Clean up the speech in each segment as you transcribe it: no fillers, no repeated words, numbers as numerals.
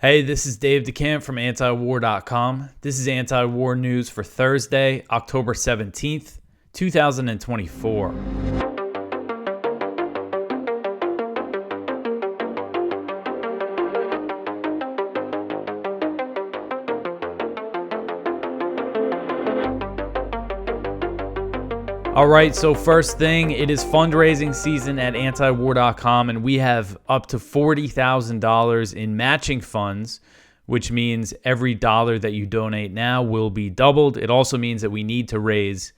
Hey, this is Dave DeCamp from antiwar.com. This is anti-war news for Thursday, October 17th, 2024. All right, so first thing, it is fundraising season at antiwar.com, and we have up to $40,000 in matching funds, which means every dollar that you donate now will be doubled. It also means that we need to raise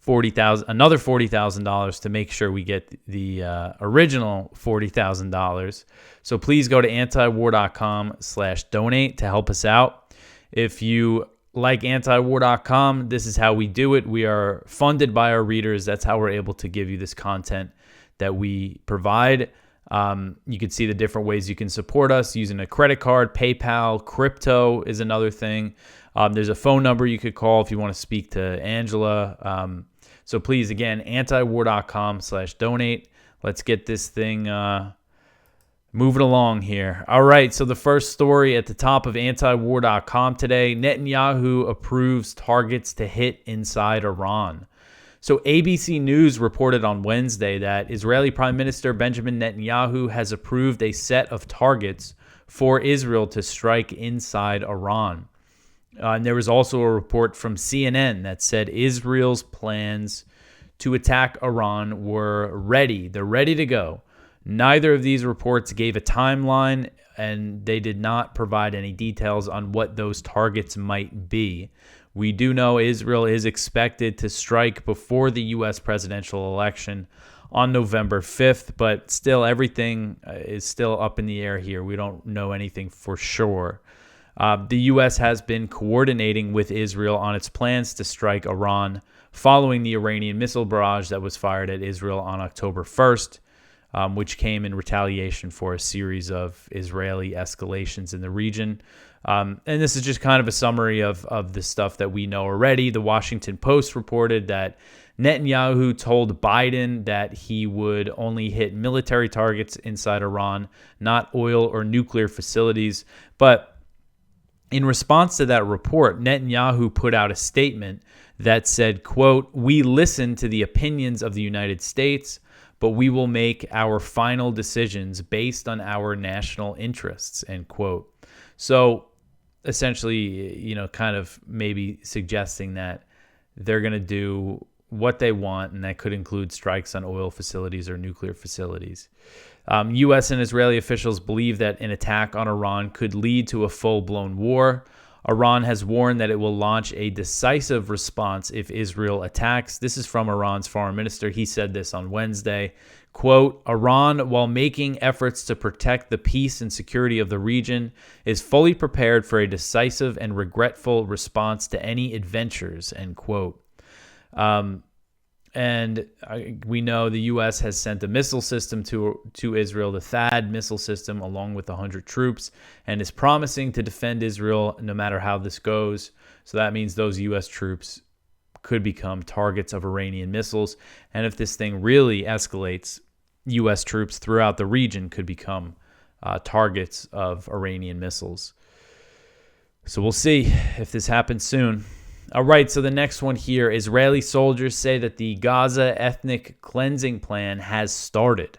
another $40,000 to make sure we get the original $40,000. So please go to antiwar.com/donate to help us out. If you like antiwar.com, this is how we do it. We are funded by our readers. That's how we're able to give you this content that we provide. You can see the different ways you can support us using a credit card, PayPal, crypto is another thing. There's a phone number you could call if you want to speak to Angela. So please, again, antiwar.com/donate. Let's get this thing moving along here. All right, so the first story at the top of antiwar.com today, Netanyahu approves targets to hit inside Iran. So ABC News reported on Wednesday that Israeli Prime Minister Benjamin Netanyahu has approved a set of targets for Israel to strike inside Iran. And there was also a report from CNN that said Israel's plans to attack Iran were ready. They're ready to go. Neither of these reports gave a timeline, and they did not provide any details on what those targets might be. We do know Israel is expected to strike before the U.S. presidential election on November 5th, but still everything is still up in the air here. We don't know anything for sure. The U.S. has been coordinating with Israel on its plans to strike Iran following the Iranian missile barrage that was fired at Israel on October 1st. Which came in retaliation for a series of Israeli escalations in the region. And this is just kind of a summary of the stuff that we know already. The Washington Post reported that Netanyahu told Biden that he would only hit military targets inside Iran, not oil or nuclear facilities. But in response to that report, Netanyahu put out a statement that said, quote, "We listen to the opinions of the United States, but we will make our final decisions based on our national interests," end quote. So essentially, kind of maybe suggesting that they're going to do what they want, and that could include strikes on oil facilities or nuclear facilities. U.S. and Israeli officials believe that an attack on Iran could lead to a full-blown war. Iran has warned that it will launch a decisive response if Israel attacks. This is from Iran's foreign minister. He said this on Wednesday. Quote, "Iran, while making efforts to protect the peace and security of the region, is fully prepared for a decisive and regretful response to any adventures," end quote. And we know the U.S. has sent a missile system to Israel, the THAAD missile system, along with 100 troops, and is promising to defend Israel no matter how this goes. So that means those U.S. troops could become targets of Iranian missiles. And if this thing really escalates, U.S. troops throughout the region could become targets of Iranian missiles. So we'll see if this happens soon. All right, so the next one here, Israeli soldiers say that the Gaza ethnic cleansing plan has started.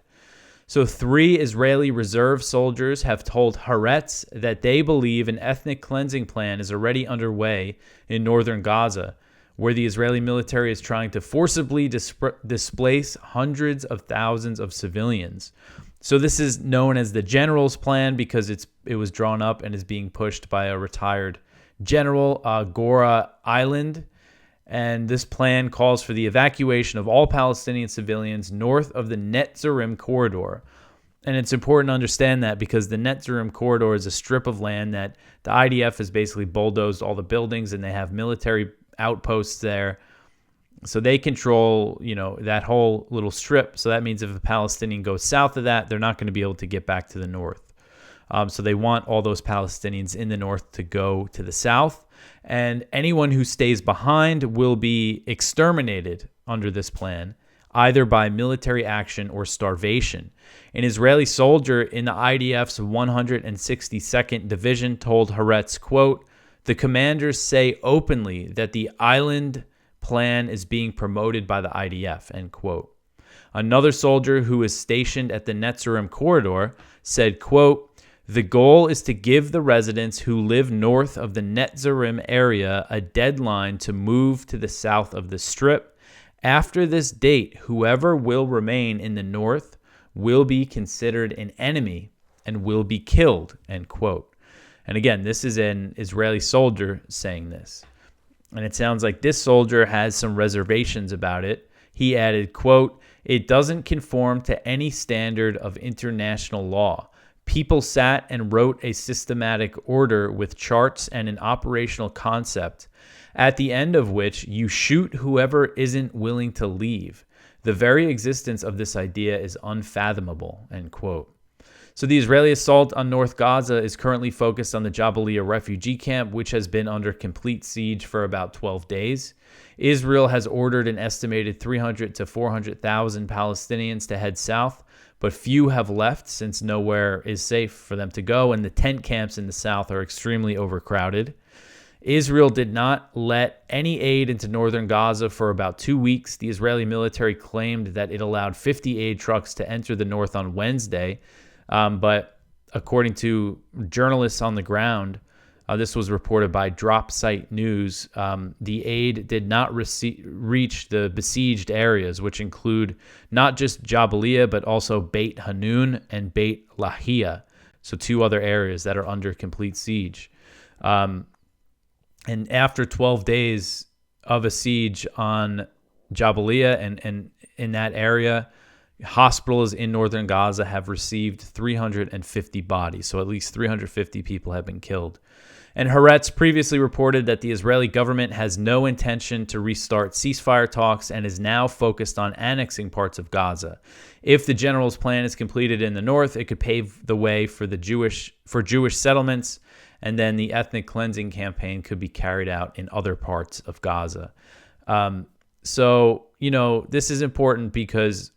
So 3 Israeli reserve soldiers have told Haaretz that they believe an ethnic cleansing plan is already underway in northern Gaza, where the Israeli military is trying to forcibly displace hundreds of thousands of civilians. So this is known as the General's Plan because it was drawn up and is being pushed by a retired General Gora Island, and this plan calls for the evacuation of all Palestinian civilians north of the Netzarim corridor. And it's important to understand that because the Netzarim corridor is a strip of land that the IDF has basically bulldozed all the buildings, and they have military outposts there. So they control, that whole little strip. So that means if a Palestinian goes south of that, they're not going to be able to get back to the north. So they want all those Palestinians in the north to go to the south, and anyone who stays behind will be exterminated under this plan, either by military action or starvation. An Israeli soldier in the IDF's 162nd Division told Haaretz, quote, "The commanders say openly that the island plan is being promoted by the IDF," end quote. Another soldier who is stationed at the Netzarim corridor said, quote, "The goal is to give the residents who live north of the Netzarim area a deadline to move to the south of the Strip. After this date, whoever will remain in the north will be considered an enemy and will be killed," end quote. And again, this is an Israeli soldier saying this. And it sounds like this soldier has some reservations about it. He added, quote, "It doesn't conform to any standard of international law. People sat and wrote a systematic order with charts and an operational concept, at the end of which you shoot whoever isn't willing to leave. The very existence of this idea is unfathomable," end quote. So the Israeli assault on North Gaza is currently focused on the Jabalia refugee camp, which has been under complete siege for about 12 days. Israel has ordered an estimated 300 to 400,000 Palestinians to head south, but few have left since nowhere is safe for them to go, and the tent camps in the south are extremely overcrowded. Israel did not let any aid into northern Gaza for about 2 weeks. The Israeli military claimed that it allowed 50 aid trucks to enter the north on Wednesday, but according to journalists on the ground, this was reported by Drop Site News, the aid did not reach the besieged areas, which include not just Jabalia, but also Beit Hanun and Beit Lahia, so 2 other areas that are under complete siege. And after 12 days of a siege on Jabalia and in that area, hospitals in northern Gaza have received 350 bodies, so at least 350 people have been killed. And Haaretz previously reported that the Israeli government has no intention to restart ceasefire talks and is now focused on annexing parts of Gaza. If the general's plan is completed in the north, it could pave the way for Jewish settlements, and then the ethnic cleansing campaign could be carried out in other parts of Gaza. So, this is important because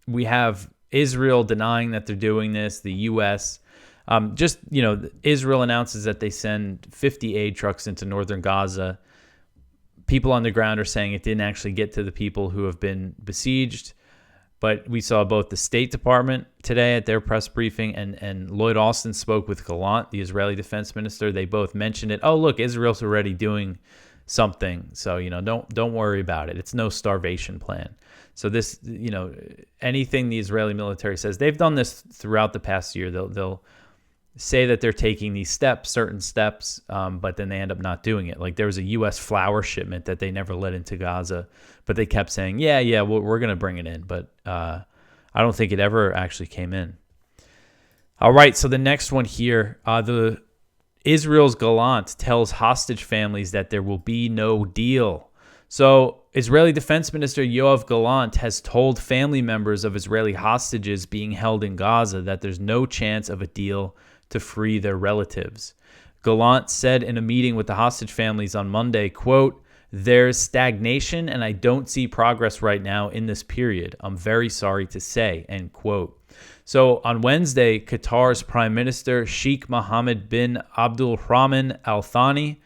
we have Israel denying that they're doing this, the U.S. Israel announces that they send 50 aid trucks into northern Gaza. People on the ground are saying it didn't actually get to the people who have been besieged. But we saw both the State Department today at their press briefing and Lloyd Austin spoke with Gallant, the Israeli defense minister. They both mentioned it. Oh, look, Israel's already doing something. So, don't worry about it. It's no starvation plan. So this, anything the Israeli military says, they've done this throughout the past year. They'll say that they're taking these steps, certain steps, but then they end up not doing it. Like there was a U.S. flour shipment that they never let into Gaza, but they kept saying, yeah, we're going to bring it in. But I don't think it ever actually came in. All right, so the next one here, the Israel's Gallant tells hostage families that there will be no deal. So Israeli Defense Minister Yoav Gallant has told family members of Israeli hostages being held in Gaza that there's no chance of a deal to free their relatives. Gallant said in a meeting with the hostage families on Monday, quote, "There's stagnation and I don't see progress right now in this period. I'm very sorry to say," end quote. So on Wednesday, Qatar's Prime Minister Sheikh Mohammed bin Abdulrahman Al Thani,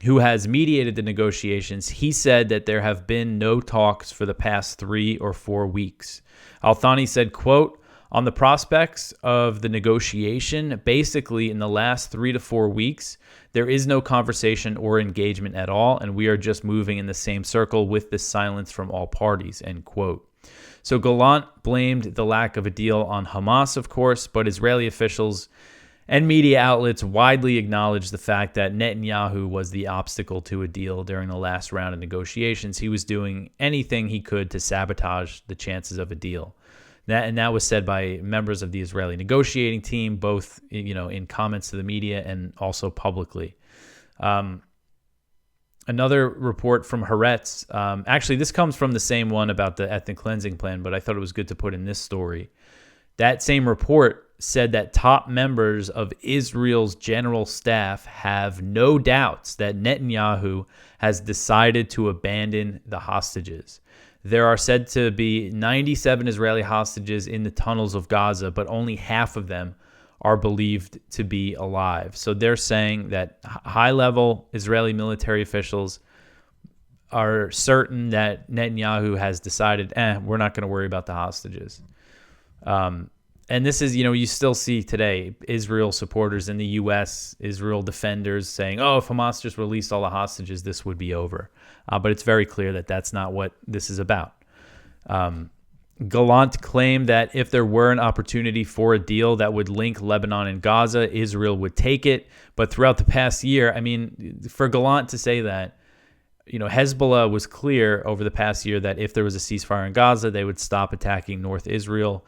who has mediated the negotiations, he said that there have been no talks for the past 3 or 4 weeks. Al Thani said, quote, "On the prospects of the negotiation, basically in the last 3 to 4 weeks, there is no conversation or engagement at all, and we are just moving in the same circle with this silence from all parties," end quote. So Gallant blamed the lack of a deal on Hamas, of course, but Israeli officials and media outlets widely acknowledged the fact that Netanyahu was the obstacle to a deal during the last round of negotiations. He was doing anything he could to sabotage the chances of a deal. That was said by members of the Israeli negotiating team, both in comments to the media and also publicly. Another report from Haaretz, actually this comes from the same one about the ethnic cleansing plan, but I thought it was good to put in this story. That same report said that top members of Israel's general staff have no doubts that Netanyahu has decided to abandon the hostages. There are said to be 97 Israeli hostages in the tunnels of Gaza, but only half of them are believed to be alive. So they're saying that high-level Israeli military officials are certain that Netanyahu has decided, we're not going to worry about the hostages. And this is, you still see today Israel supporters in the U.S., Israel defenders saying, if Hamas just released all the hostages, this would be over. But it's very clear that that's not what this is about. Gallant claimed that if there were an opportunity for a deal that would link Lebanon and Gaza, Israel would take it. But throughout the past year, for Gallant to say that, Hezbollah was clear over the past year that if there was a ceasefire in Gaza, they would stop attacking North Israel.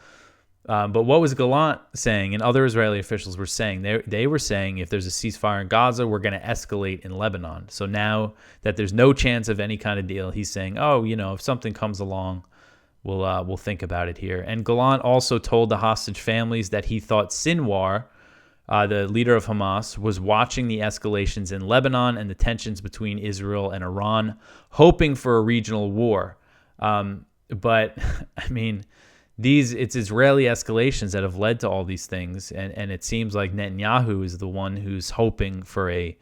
But what was Gallant saying, and other Israeli officials were saying? They were saying if there's a ceasefire in Gaza, we're going to escalate in Lebanon. So now that there's no chance of any kind of deal, he's saying, if something comes along, we'll think about it here. And Gallant also told the hostage families that he thought Sinwar, the leader of Hamas, was watching the escalations in Lebanon and the tensions between Israel and Iran, hoping for a regional war. But it's Israeli escalations that have led to all these things, and it seems like Netanyahu is the one who's hoping for a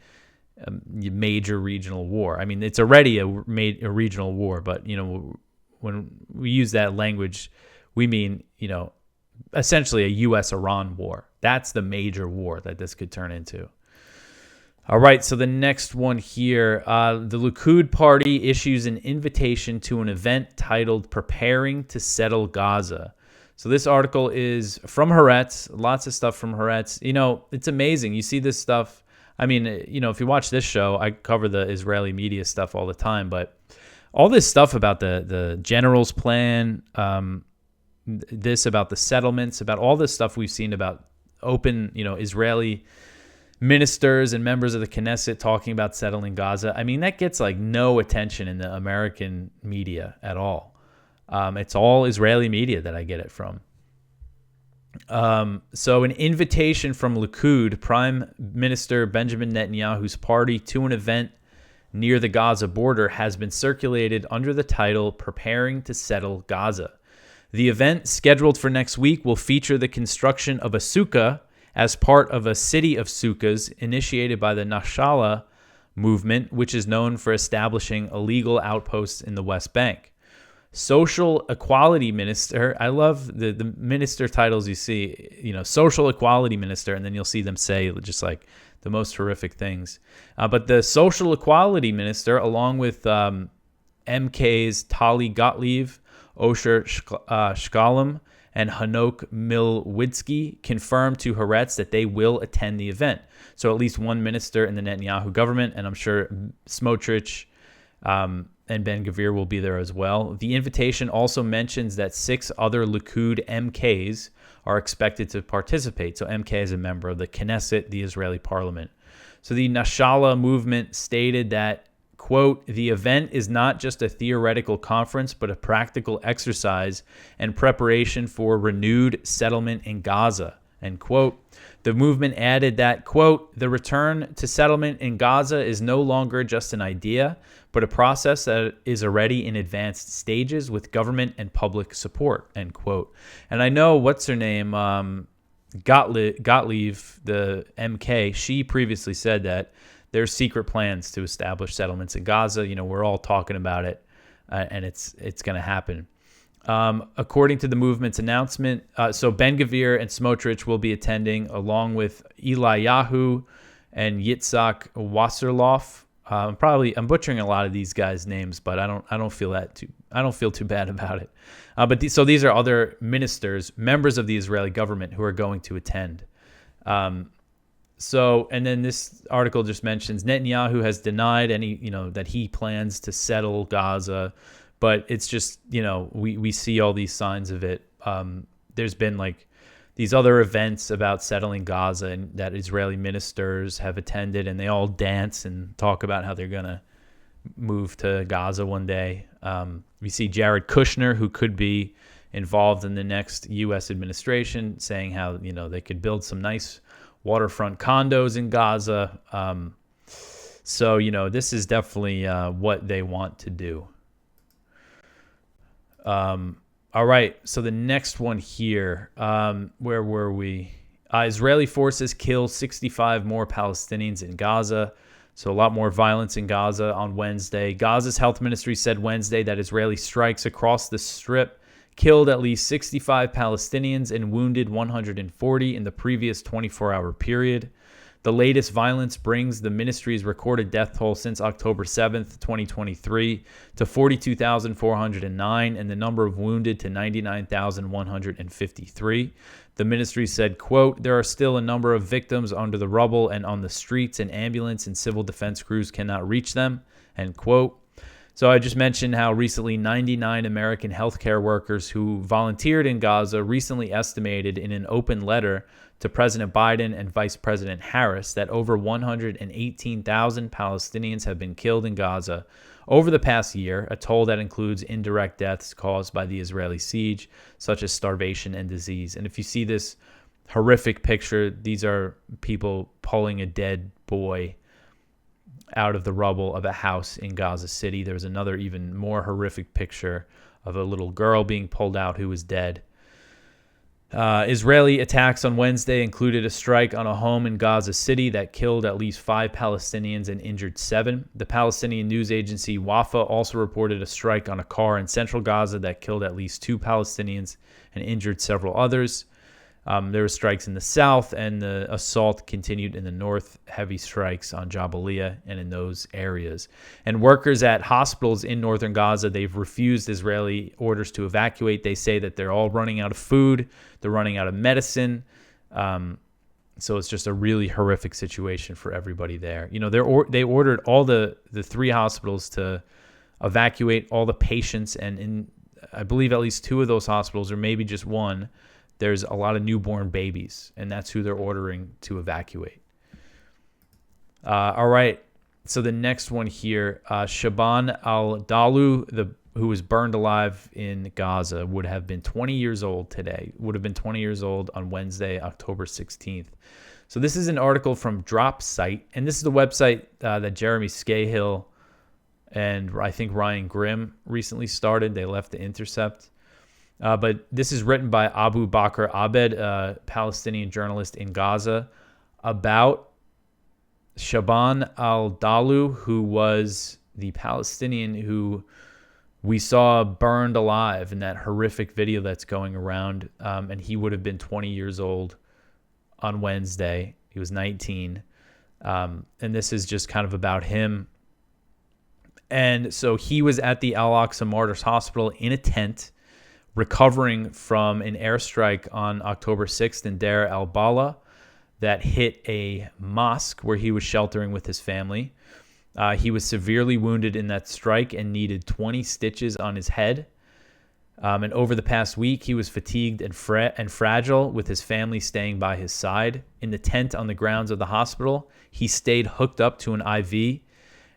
major regional war. It's already a regional war, but when we use that language, we mean essentially a U.S.-Iran war. That's the major war that this could turn into. All right, so the next one here, the Likud party issues an invitation to an event titled Preparing to Settle Gaza. So this article is from Haaretz, lots of stuff from Haaretz. It's amazing. You see this stuff. If you watch this show, I cover the Israeli media stuff all the time, but all this stuff about the general's plan, this about the settlements, about all this stuff we've seen about open, Israeli ministers and members of the Knesset talking about settling Gaza. That gets no attention in the American media at all. It's all Israeli media that I get it from. So an invitation from Likud, Prime Minister Benjamin Netanyahu's party, to an event near the Gaza border has been circulated under the title Preparing to Settle Gaza. The event, scheduled for next week, will feature the construction of a sukkah as part of a city of sukkahs initiated by the Nasrallah movement, which is known for establishing illegal outposts in the West Bank. Social Equality Minister, I love the minister titles you see, Social Equality Minister, and then you'll see them say just the most horrific things. But the Social Equality Minister, along with MKs Tali Gottlieb, Osher Shkalem, and Hanok Milwitsky, confirmed to Haaretz that they will attend the event. So at least one minister in the Netanyahu government, and I'm sure Smotrich and Ben-Gvir will be there as well. The invitation also mentions that 6 other Likud MKs are expected to participate. So MK is a member of the Knesset, the Israeli parliament. So the Nasrallah movement stated that, quote, the event is not just a theoretical conference, but a practical exercise and preparation for renewed settlement in Gaza, end quote. The movement added that, quote, the return to settlement in Gaza is no longer just an idea, but a process that is already in advanced stages with government and public support, end quote. And I know, what's her name, Gottlieb, the MK, she previously said that there's secret plans to establish settlements in Gaza. We're all talking about it, and it's going to happen. According to the movement's announcement, so Ben-Gvir and Smotrich will be attending, along with Eliyahu and Yitzhak Wasserloff. I'm butchering a lot of these guys' names, but I don't feel too bad about it. But these are other ministers, members of the Israeli government, who are going to attend. And then this article just mentions Netanyahu has denied any, that he plans to settle Gaza, but it's just, we see all these signs of it. There's been these other events about settling Gaza and that Israeli ministers have attended, and they all dance and talk about how they're going to move to Gaza one day. We see Jared Kushner, who could be involved in the next U.S. administration, saying how, they could build some nice waterfront condos in Gaza. So, this is definitely what they want to do. All right, so the next one here, where were we? Israeli forces kill 65 more Palestinians in Gaza. So a lot more violence in Gaza on Wednesday. Gaza's health ministry said Wednesday that Israeli strikes across the Strip killed at least 65 Palestinians and wounded 140 in the previous 24-hour period. The latest violence brings the ministry's recorded death toll since October 7th, 2023 to 42,409 and the number of wounded to 99,153. The ministry said, quote, there are still a number of victims under the rubble and on the streets, and ambulance and civil defense crews cannot reach them, end quote. So I just mentioned how recently 99 American healthcare workers who volunteered in Gaza recently estimated in an open letter to President Biden and Vice President Harris that over 118,000 Palestinians have been killed in Gaza over the past year, a toll that includes indirect deaths caused by the Israeli siege, such as starvation and disease. And if you see this horrific picture, these are people pulling a dead boy out of the rubble of a house in Gaza City. There's another even more horrific picture of a little girl being pulled out who was dead. Israeli attacks on Wednesday included a strike on a home in Gaza City that killed at least 5 Palestinians and injured 7. The Palestinian news agency Wafa also reported a strike on a car in central Gaza that killed at least 2 Palestinians and injured several others. There were strikes in the south, and the assault continued in the north, heavy strikes on Jabalia and in those areas. And workers at hospitals in northern Gaza, they've refused Israeli orders to evacuate. They say that they're all running out of food, they're running out of medicine. So it's just a really horrific situation for everybody there. You know, they ordered all the 3 hospitals to evacuate all the patients, and in I believe at least 2 of those hospitals, or maybe just one, there's a lot of newborn babies, and that's who they're ordering to evacuate. All right, so the next one here, Shaaban Al-Dalou, who was burned alive in Gaza, would have been 20 years old today, would have been 20 years old on Wednesday, October 16th. So this is an article from Drop Site, and this is the website that Jeremy Scahill and I think Ryan Grimm recently started. They left The Intercept. But this is written by Abu Bakr Abed, a Palestinian journalist in Gaza, about Shaaban Al-Dalou, who was the Palestinian who we saw burned alive in that horrific video that's going around. And he would have been 20 years old on Wednesday. He was 19. And this is just kind of about him. And so he was at the Al-Aqsa Martyrs Hospital in a tent, recovering from an airstrike on October 6th in Deir al-Balah that hit a mosque where he was sheltering with his family. He was severely wounded in that strike and needed 20 stitches on his head. And over the past week, he was fatigued and fragile, with his family staying by his side. In the tent on the grounds of the hospital, he stayed hooked up to an IV,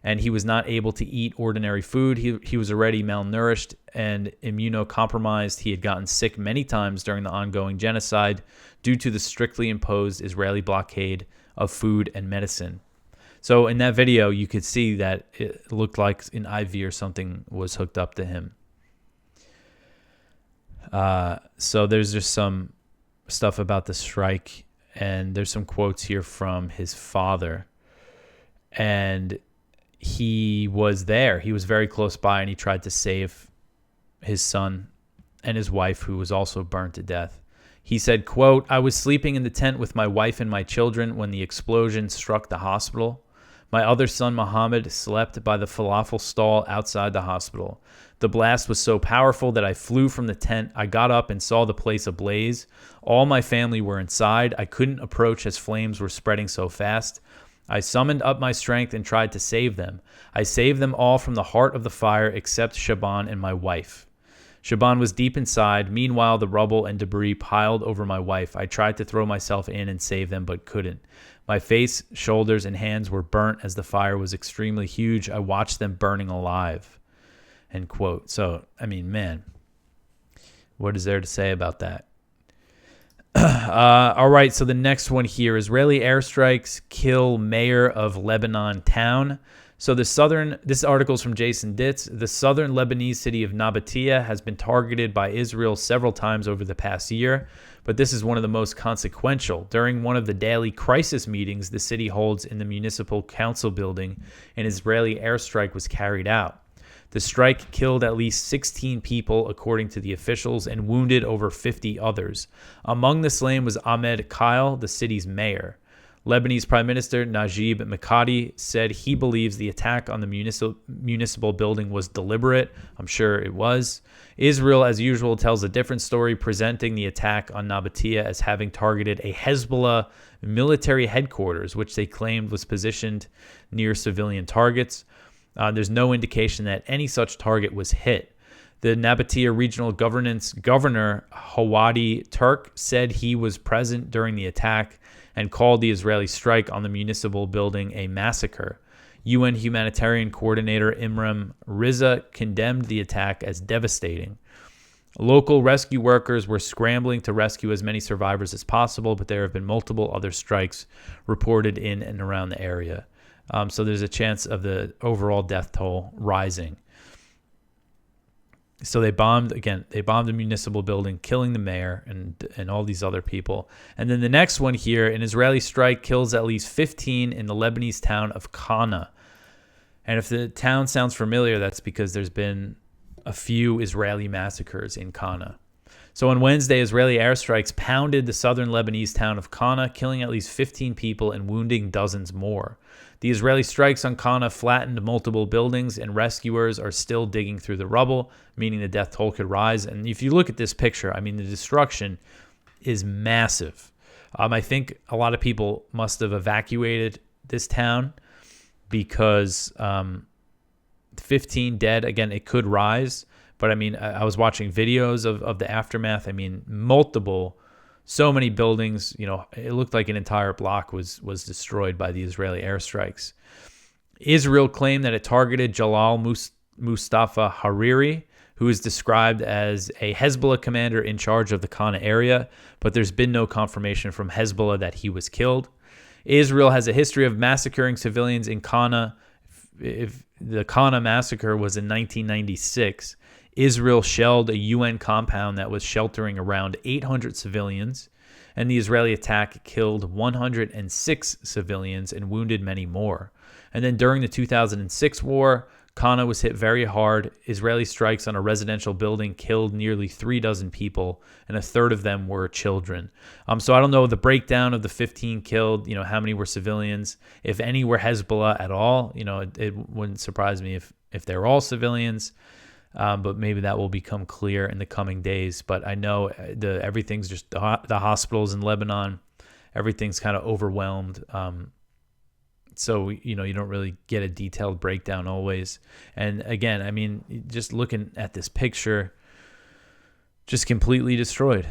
and he was not able to eat ordinary food. He was already malnourished and immunocompromised. He had gotten sick many times during the ongoing genocide due to the strictly imposed Israeli blockade of food and medicine. So in that video, you could see that it looked like an IV or something was hooked up to him. So there's just some stuff about the strike, and there's some quotes here from his father. And he was there. He was very close by, and he tried to save his son and his wife, who was also burned to death. He said, quote, "I was sleeping in the tent with my wife and my children when the explosion struck the hospital. My other son, Mohammed, slept by the falafel stall outside the hospital. The blast was so powerful that I flew from the tent. I got up and saw the place ablaze. All my family were inside. I couldn't approach as flames were spreading so fast. I summoned up my strength and tried to save them. I saved them all from the heart of the fire except Shaaban and my wife. Shaaban was deep inside. Meanwhile, the rubble and debris piled over my wife. I tried to throw myself in and save them, but couldn't. My face, shoulders, and hands were burnt as the fire was extremely huge. I watched them burning alive." End quote. So, I mean, man, what is there to say about that? All right, so the next one here, Israeli airstrikes kill mayor of Lebanon town. So this article is from Jason Ditz. The southern Lebanese city of Nabatea has been targeted by Israel several times over the past year, but this is one of the most consequential. During one of the daily crisis meetings the city holds in the municipal council building, an Israeli airstrike was carried out. The strike killed at least 16 people, according to the officials, and wounded over 50 others. Among the slain was Ahmed Kyle, the city's mayor. Lebanese Prime Minister Najib Mikati said he believes the attack on the municipal building was deliberate. I'm sure it was. Israel, as usual, tells a different story, presenting the attack on Nabatea as having targeted a Hezbollah military headquarters, which they claimed was positioned near civilian targets. There's no indication that any such target was hit. The Nabatea Regional Governor Hawadi Turk said he was present during the attack and called the Israeli strike on the municipal building a massacre. UN humanitarian coordinator Imran Riza condemned the attack as devastating. Local rescue workers were scrambling to rescue as many survivors as possible, but there have been multiple other strikes reported in and around the area. So there's a chance of the overall death toll rising. So they bombed a municipal building, killing the mayor and all these other people. And then the next one here, an Israeli strike kills at least 15 in the Lebanese town of Qana. And if the town sounds familiar, that's because there's been a few Israeli massacres in Qana. So on Wednesday, Israeli airstrikes pounded the southern Lebanese town of Qana, killing at least 15 people and wounding dozens more. The Israeli strikes on Qana flattened multiple buildings, and rescuers are still digging through the rubble, meaning the death toll could rise. And if you look at this picture, I mean, the destruction is massive. I think a lot of people must have evacuated this town because 15 dead. Again, it could rise. But I mean, I was watching videos of the aftermath. I mean, so many buildings, it looked like an entire block was destroyed by the Israeli airstrikes. Israel claimed that it targeted Jalal Mustafa Hariri, who is described as a Hezbollah commander in charge of the Qana area, but there's been no confirmation from Hezbollah that he was killed. Israel has a history of massacring civilians in Qana. If the Qana massacre was in 1996, Israel shelled a UN compound that was sheltering around 800 civilians, and the Israeli attack killed 106 civilians and wounded many more. And then during the 2006 war, Qana was hit very hard. Israeli strikes on a residential building killed nearly 36 people, and a third of them were children. So I don't know the breakdown of the 15 killed, how many were civilians, if any were Hezbollah at all. It wouldn't surprise me if they're all civilians. But maybe that will become clear in the coming days. But I know everything's just the hospitals in Lebanon, everything's kind of overwhelmed. So, you don't really get a detailed breakdown always. And again, I mean, just looking at this picture, just completely destroyed.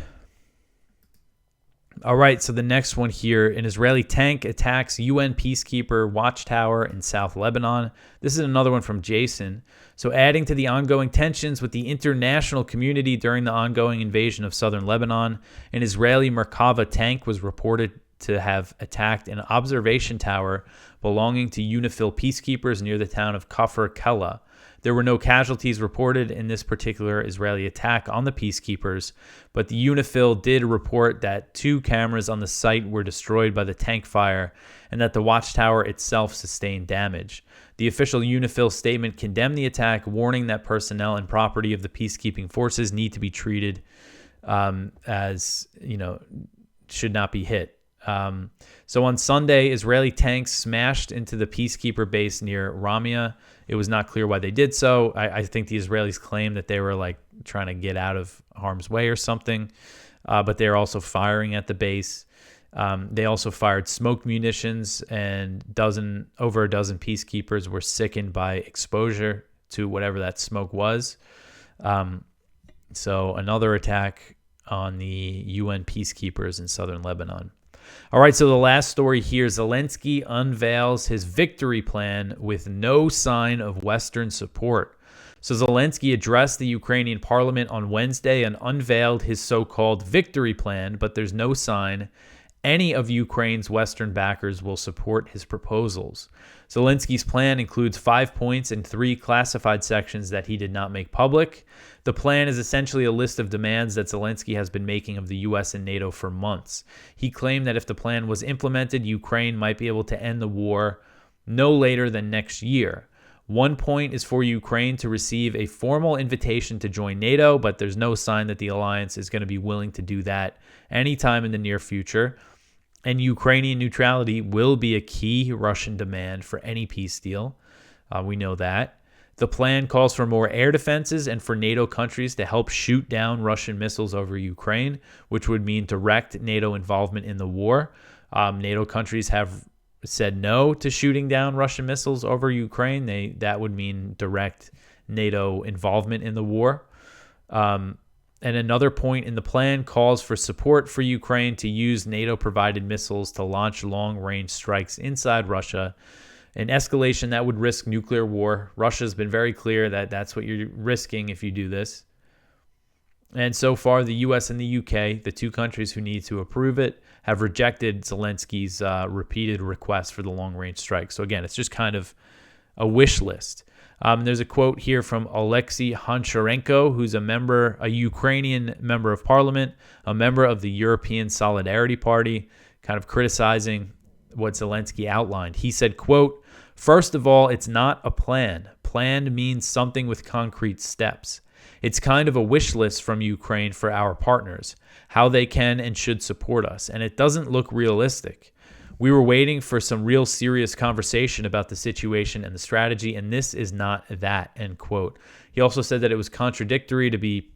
All right, so the next one here, an Israeli tank attacks UN peacekeeper Watchtower in South Lebanon. This is another one from Jason. So adding to the ongoing tensions with the international community during the ongoing invasion of southern Lebanon, an Israeli Merkava tank was reported to have attacked an observation tower belonging to UNIFIL peacekeepers near the town of Kafr Kella. There were no casualties reported in this particular Israeli attack on the peacekeepers, but the UNIFIL did report that 2 cameras on the site were destroyed by the tank fire and that the watchtower itself sustained damage. The official UNIFIL statement condemned the attack, warning that personnel and property of the peacekeeping forces need to be treated as, should not be hit. So on Sunday, Israeli tanks smashed into the peacekeeper base near Ramia. It was not clear why they did so. I think the Israelis claimed that they were trying to get out of harm's way or something, but they're also firing at the base. They also fired smoke munitions, and over a dozen peacekeepers were sickened by exposure to whatever that smoke was. So another attack on the UN peacekeepers in southern Lebanon. All right, so the last story here, Zelensky unveils his victory plan with no sign of Western support. So Zelensky addressed the Ukrainian parliament on Wednesday and unveiled his so-called victory plan, but there's no sign any of Ukraine's Western backers will support his proposals. Zelensky's plan includes 5 points and 3 classified sections that he did not make public. The plan is essentially a list of demands that Zelensky has been making of the U.S. and NATO for months. He claimed that if the plan was implemented, Ukraine might be able to end the war no later than next year. 1 point is for Ukraine to receive a formal invitation to join NATO, but there's no sign that the alliance is going to be willing to do that anytime in the near future. And Ukrainian neutrality will be a key Russian demand for any peace deal. We know that. The plan calls for more air defenses and for NATO countries to help shoot down Russian missiles over Ukraine, which would mean direct NATO involvement in the war. NATO countries have said no to shooting down Russian missiles over Ukraine. That would mean direct NATO involvement in the war. And another point in the plan calls for support for Ukraine to use NATO-provided missiles to launch long-range strikes inside Russia, an escalation that would risk nuclear war. Russia's been very clear that that's what you're risking if you do this. And so far, the U.S. and the U.K., the two countries who need to approve it, have rejected Zelensky's repeated requests for the long-range strike. So again, it's just kind of a wish list. There's a quote here from Oleksiy Honcharенko, who's a Ukrainian member of parliament, a member of the European Solidarity Party, kind of criticizing what Zelensky outlined. He said, quote, "First of all, it's not a plan. Planned means something with concrete steps. It's kind of a wish list from Ukraine for our partners, how they can and should support us, and it doesn't look realistic. We were waiting for some real serious conversation about the situation and the strategy, and this is not that," end quote. He also said that it was contradictory to be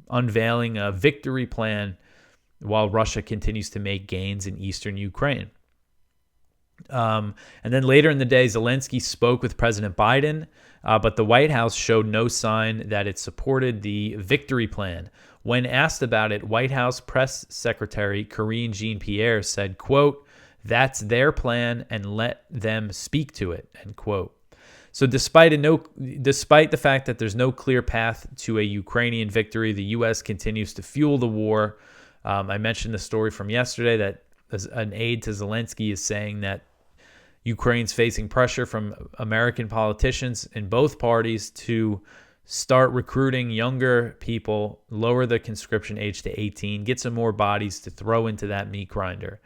unveiling a victory plan while Russia continues to make gains in eastern Ukraine. And then later in the day, Zelensky spoke with President Biden, but the White House showed no sign that it supported the victory plan. When asked about it, White House Press Secretary Karine Jean-Pierre said, quote, "That's their plan and let them speak to it," end quote. So despite the fact that there's no clear path to a Ukrainian victory, the U.S. continues to fuel the war. I mentioned the story from yesterday that an aide to Zelensky is saying that Ukraine's facing pressure from American politicians in both parties to start recruiting younger people, lower the conscription age to 18, get some more bodies to throw into that meat grinder.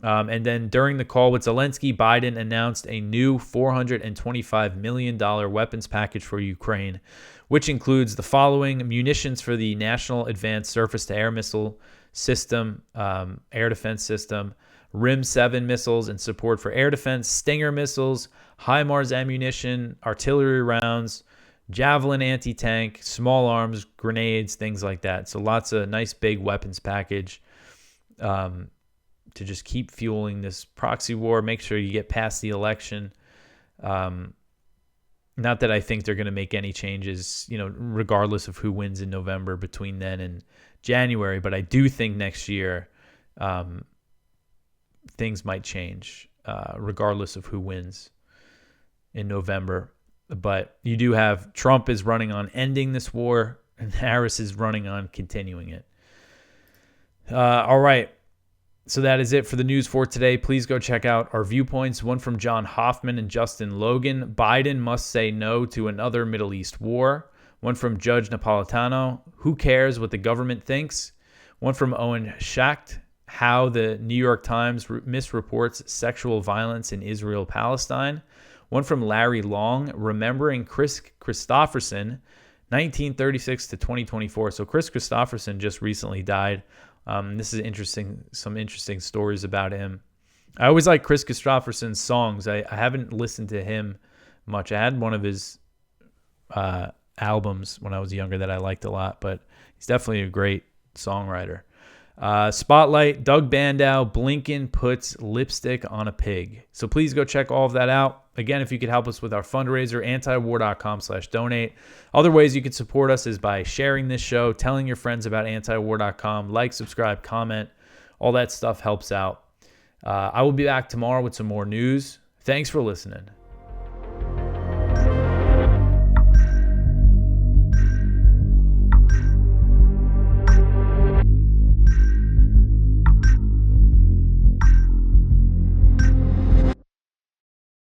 And then during the call with Zelensky, Biden announced a new $425 million weapons package for Ukraine, which includes the following: munitions for the National Advanced Surface-to-Air Missile System, air defense system, RIM-7 missiles and support for air defense, Stinger missiles, HIMARS ammunition, artillery rounds, Javelin anti-tank, small arms, grenades, things like that. So lots of nice big weapons package to just keep fueling this proxy war. Make sure you get past the election. Not that I think they're going to make any changes, regardless of who wins in November between then and January. But I do think next year things might change, regardless of who wins in November. But you do have Trump is running on ending this war, and Harris is running on continuing it. All right. So that is it for the news for today. Please go check out our viewpoints, one from John Hoffman and Justin Logan. Biden must say no to another Middle East war. One from Judge Napolitano. Who cares what the government thinks? One from Owen Schacht. How the New York Times misreports sexual violence in Israel-Palestine. One from Larry Long. Remembering Chris Christopherson, 1936 to 2024. So Chris Christopherson just recently died. This is interesting. Some interesting stories about him. I always like Chris Christopherson's songs. I haven't listened to him much. I had one of his albums when I was younger that I liked a lot, but he's definitely a great songwriter. Spotlight, Doug Bandow, Blinken puts lipstick on a pig. So please go check all of that out. Again, if you could help us with our fundraiser, antiwar.com/donate. Other ways you can support us is by sharing this show, telling your friends about antiwar.com, like, subscribe, comment. All that stuff helps out. I will be back tomorrow with some more news. Thanks for listening.